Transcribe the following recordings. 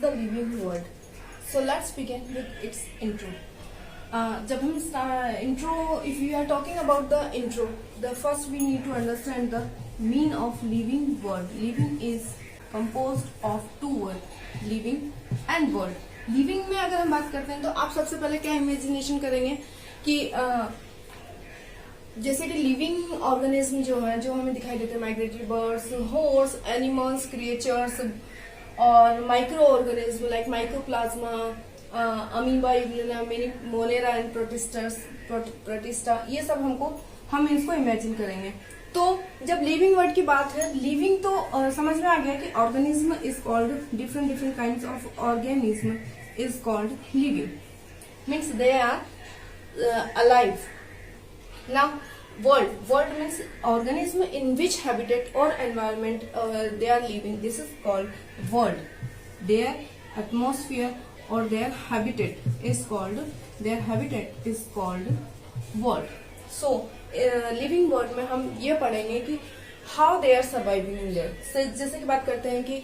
the living world. So let's begin with its intro. जब हम intro, if we are talking about the intro, the first we need to understand the mean of living world. Living is composed of two words, living and world. Living में अगर हम बात करते हैं तो आप सबसे पहले क्या इमेजिनेशन करेंगे कि जैसे कि लिविंग ऑर्गेनिज्म जो है, जो हमें दिखाई देते हैं, migratory birds, horses, animals, creatures और micro organism like microplasma, amoeba, euglena, monera and protista, ये सब हम इसको इमेजिन करेंगे. तो जब लिविंग वर्ड की बात है, लिविंग तो समझ में आ गया कि organism is called different kinds of organism is called living, means they are alive. Now, world means organism in which habitat or environment they are living. This is called world. Their atmosphere or their habitat is called world. So, living world में हम ये पढ़ेंगे कि how they are surviving in there. जैसे कि बात करते हैं कि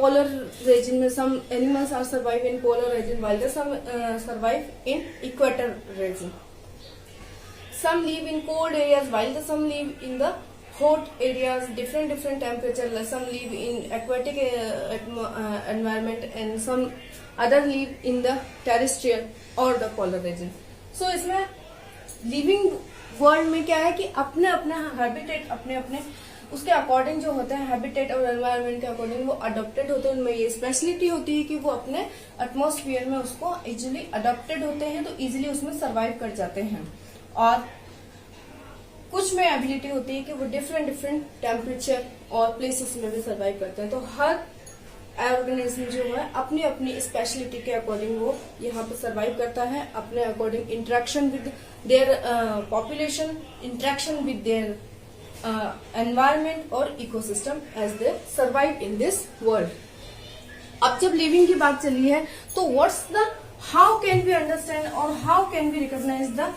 polar region में some animals are survive in polar region while some survive in equator region. Some live in cold areas while some live in the hot areas, different temperature. Some live in aquatic environment and some other live in the terrestrial or the polar region. So इसमें living world में क्या है कि अपने habitat अपने उसके according जो होते हैं, हैबिटेट और एनवायरनमेंट के अकॉर्डिंग वो अडॉप्टेड होते हैं. उनमें ये स्पेशलिटी होती है कि वो अपने एटमॉस्फेयर में उसको इजिली अडॉप्टेड होते हैं, तो इजिली उसमें सर्वाइव कर जाते हैं. और कुछ में एबिलिटी होती है कि वो डिफरेंट टेम्परेचर और प्लेसेस में भी सर्वाइव करते हैं. तो हर ऑर्गेनिज्म जो है अपनी स्पेशलिटी के अकॉर्डिंग वो यहाँ पे सर्वाइव करता है, अपने according interaction with their population, interaction with their environment और ecosystem as they survive in this world. अब जब लिविंग की बात चली है तो what's the how can we understand और how can we recognise the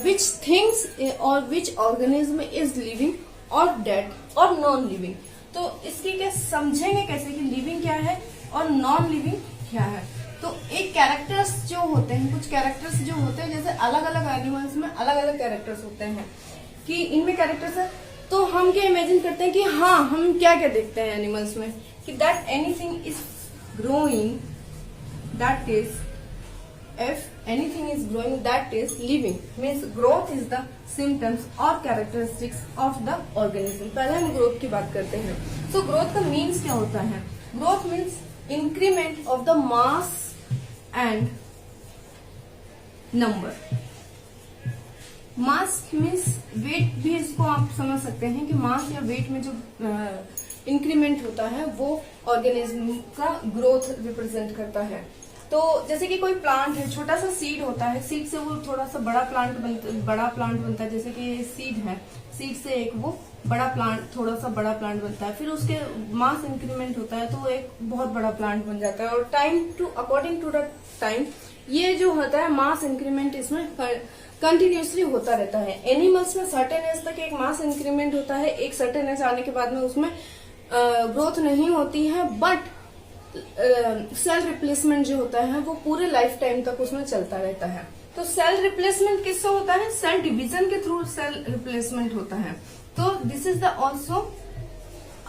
which things or which organism is living or dead or non living. तो इसकी क्या समझेंगे कैसे कि लिविंग क्या है और नॉन लिविंग क्या है. तो एक कैरेक्टर्स जो होते हैं, कुछ कैरेक्टर्स जो होते हैं, जैसे अलग अलग एनिमल्स में अलग अलग कैरेक्टर्स होते हैं कि इनमें कैरेक्टर्स है, तो हम क्या इमेजिन करते हैं कि हाँ हम क्या क्या देखते हैं एनिमल्स में कि that anything is growing, that is if anything is growing, that is living. Means growth is the symptoms or characteristics of the organism. पहले हम ग्रोथ की बात करते हैं. So ग्रोथ का मीन्स क्या होता है? Growth means increment of the mass and number. Mass means weight भी इसको आप समझ सकते हैं कि मास या वेट में जो इंक्रीमेंट होता है वो ऑर्गेनिज्म का ग्रोथ रिप्रेजेंट करता है. तो जैसे कि कोई प्लांट है, छोटा सा सीड होता है, सीड से वो थोड़ा सा बड़ा प्लांट बनता है. जैसे कि ये सीड है, सीड से एक वो बड़ा प्लांट, थोड़ा सा बड़ा प्लांट बनता है, फिर उसके मास इंक्रीमेंट होता है तो वो एक बहुत बड़ा प्लांट बन जाता है. और time to according to the time ये जो होता है मास इंक्रीमेंट इसमें कंटिन्यूसली होता रहता है. एनिमल्स में सर्टेन एज तक एक मास इंक्रीमेंट होता है, एक सर्टेन एज आने के बाद में उसमें ग्रोथ नहीं होती है, बट सेल रिप्लेसमेंट जो होता है वो पूरे लाइफ टाइम तक उसमें चलता रहता है. तो सेल रिप्लेसमेंट किससे होता है? सेल डिवीजन के थ्रू सेल रिप्लेसमेंट होता है. तो this is the also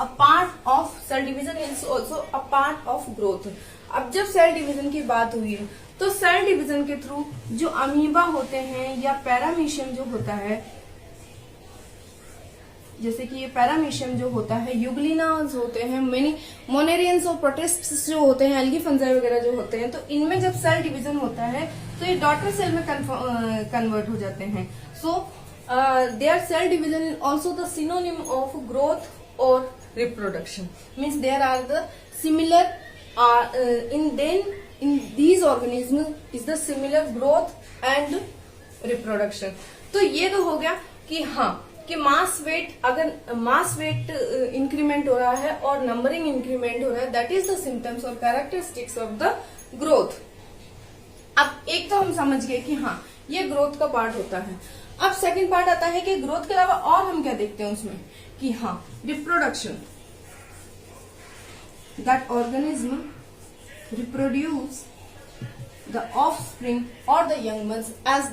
a part of cell division, is also a part of growth. अब जब सेल डिवीजन की बात हुई है तो सेल डिवीजन के थ्रू जो अमीबा होते हैं या पैरामीशियम जो होता है, जैसे कि ये पैरामीशियम जो होता है, यूग्लिनास होते हैं, मेनी मोनेरियंस और प्रोटिस्ट्स जो होते हैं, एल्गी फंजाई वगैरह जो होते हैं, तो इनमें जब सेल डिवीजन होता है तो ये डॉटर सेल में कन्वर्ट हो जाते हैं. So their cell division also the synonym of growth और reproduction. Means there are the similar in these organisms is the similar growth and reproduction. तो ये तो हो गया कि हाँ कि मास वेट इंक्रीमेंट हो रहा है और नंबरिंग इंक्रीमेंट हो रहा है, दैट इज द सिम्टम्स और कैरेक्टरिस्टिक्स ऑफ द ग्रोथ. अब एक तो हम समझ गए कि हाँ ये ग्रोथ का पार्ट होता है. अब सेकंड पार्ट आता है कि ग्रोथ के अलावा और हम क्या देखते हैं उसमें कि हाँ reproduction, that organism reproduce the offspring or the young ones as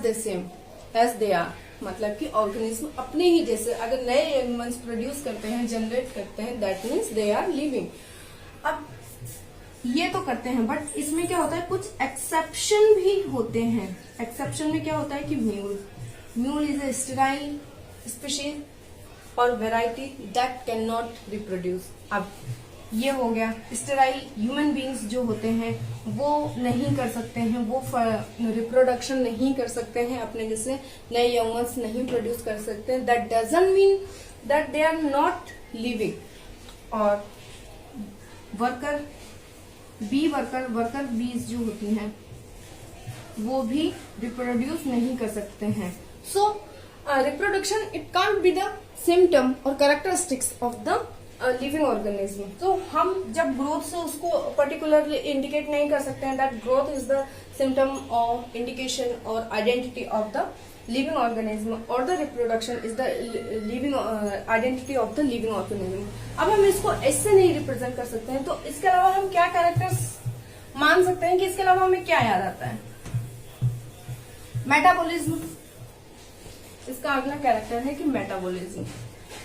they are, मतलब कि ऑर्गेनिज्म अपने ही जैसे अगर नए यंग वंस प्रोड्यूस करते हैं, जनरेट करते हैं, that means they are living. अब ये तो करते हैं, बट इसमें क्या होता है, कुछ एक्सेप्शन भी होते हैं। एक्सेप्शन में क्या होता है कि mule is a sterile species और variety that can not reproduce. अब ये हो गया स्टेराइल, ह्यूमन बींग्स जो होते हैं वो नहीं कर सकते हैं, वो रिप्रोडक्शन नहीं कर सकते हैं, अपने जैसे नए यंग वंस नहीं प्रोड्यूस कर सकते हैं। That doesn't mean that they are not living. और वर्कर बीज जो होती हैं वो भी रिप्रोड्यूस नहीं कर सकते हैं। So reproduction it can't be the symptom और characteristics of the living organism. तो हम जब ग्रोथ से उसको पर्टिकुलरली इंडिकेट नहीं कर सकते हैं that growth is the symptom और इंडिकेशन और identity of the living organism और the reproduction is the living identity of the living organism. अब हम इसको ऐसे नहीं रिप्रेजेंट कर सकते हैं, तो इसके अलावा हम क्या कैरेक्टर्स मान सकते हैं कि इसके अलावा हमें क्या याद आता है? मेटाबॉलिज्म, इसका अगला कैरेक्टर है कि मेटाबॉलिज्म।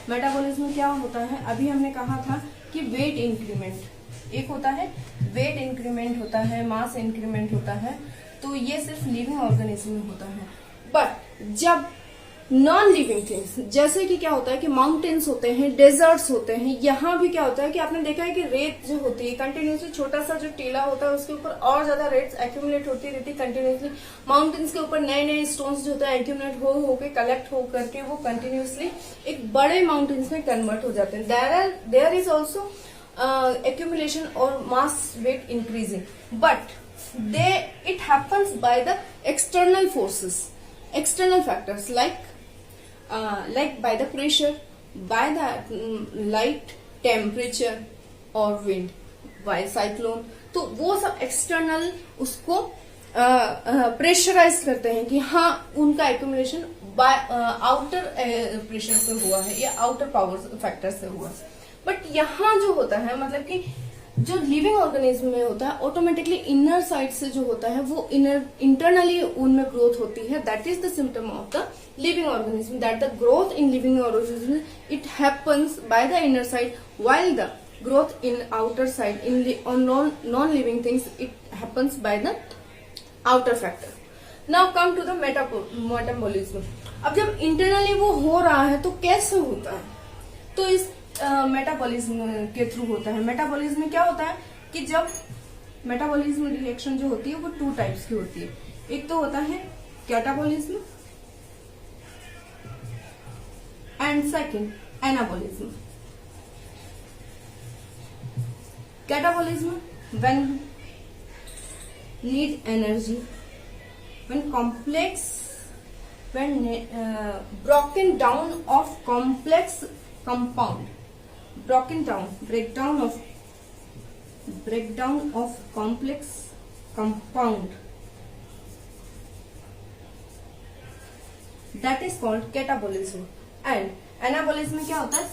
मेटाबॉलिज्म क्या होता है? अभी हमने कहा था कि वेट इंक्रीमेंट, एक होता है वेट इंक्रीमेंट होता है, मास इंक्रीमेंट होता है, तो ये सिर्फ लिविंग ऑर्गेनिज्म में होता है। बट जब नॉन लिविंग थिंग्स, जैसे कि क्या होता है कि माउंटेन्स होते हैं, डेजर्ट्स होते हैं, यहाँ भी क्या होता है कि आपने देखा है कि रेत जो होती है कंटिन्यूसली, छोटा सा जो टीला होता है उसके ऊपर और ज्यादा रेत एक्यूमुलेट होती रहती है कंटिन्यूसली। माउंटेन्स के ऊपर नए नए स्टोन्स जो होता है एक्यूमुलेट होके कलेक्ट हो करके वो कंटिन्यूसली एक बड़े माउंटेन्स में कन्वर्ट हो जाते हैं। देयर इज ऑल्सो एक्यूमुलेशन और mass weight increasing, but it happens by the external forces, external factors like by the pressure, by the light, temperature or wind, by cyclone। तो वो सब एक्सटर्नल उसको pressurise करते हैं कि हाँ उनका एक्यूमुलेशन बाय आउटर प्रेशर से हुआ है या आउटर पावर फैक्टर से हुआ है। बट यहाँ जो होता है मतलब कि जो लिविंग ऑर्गेनिज्म में होता है ऑटोमेटिकली इनर साइड से जो होता है वो इंटरनली उनमें ग्रोथ होती है। That is the symptom of the living organism, that the growth in living organism it happens by the inner side, while the growth in outer side in non living things it happens by the outer factor. Now come to the metabolism. अब जब internally वो हो रहा है तो कैसे होता है? तो इस मेटाबॉलिज्म के थ्रू होता है। मेटाबॉलिज्म में क्या होता है कि जब मेटाबॉलिज्म रिएक्शन जो होती है वो 2 टाइप्स की होती है। एक तो होता है catabolism and second anabolism. Catabolism when need energy, when broken down of complex compound, breakdown of complex compound, that is called catabolism। and anabolism में क्या होता है?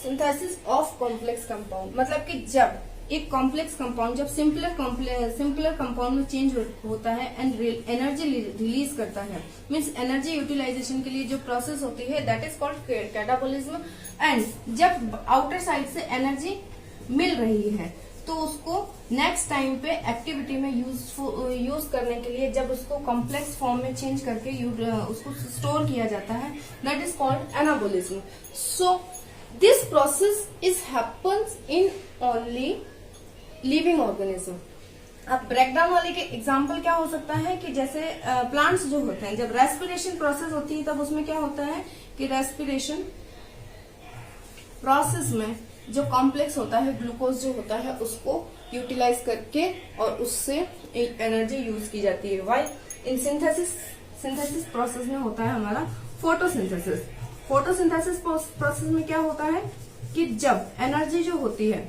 synthesis of complex compound, मतलब कि जब एक कॉम्प्लेक्स कंपाउंड जब सिंपलर कंपाउंड में चेंज होता है एंड एनर्जी रिलीज करता है, मींस एनर्जी यूटिलाइजेशन के लिए जो प्रोसेस होती है that is called catabolism. And जब आउटर साइड से एनर्जी मिल रही है तो उसको नेक्स्ट टाइम पे एक्टिविटी में यूज करने के लिए जब उसको कॉम्प्लेक्स फॉर्म में चेंज करके उसको स्टोर किया जाता है, that is called anabolism. So this process is happens in only living organism. अब ब्रेकडाउन वाले के एग्जाम्पल क्या हो सकता है कि जैसे प्लांट्स जो होते हैं जब रेस्पिरेशन प्रोसेस होती है तब उसमें क्या होता है कि रेस्पिरेशन प्रोसेस में जो कॉम्प्लेक्स होता है ग्लूकोज जो होता है उसको यूटिलाइज करके और उससे एनर्जी यूज की जाती है। वाई इन सिंथेसिस प्रोसेस में होता है हमारा फोटोसिंथेसिस प्रोसेस में क्या होता है कि जब एनर्जी जो होती है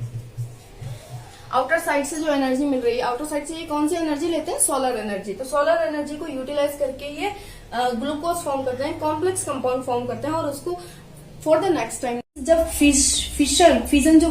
आउटर साइड से जो एनर्जी मिल रही है, आउटर साइड से ये कौन सी एनर्जी लेते हैं? Solar energy. तो सोलर एनर्जी को यूटिलाइज करके ये ग्लूकोज फॉर्म करते हैं, कॉम्प्लेक्स कंपाउंड फॉर्म करते हैं और उसको फॉर द नेक्स्ट टाइम जब फिजन जो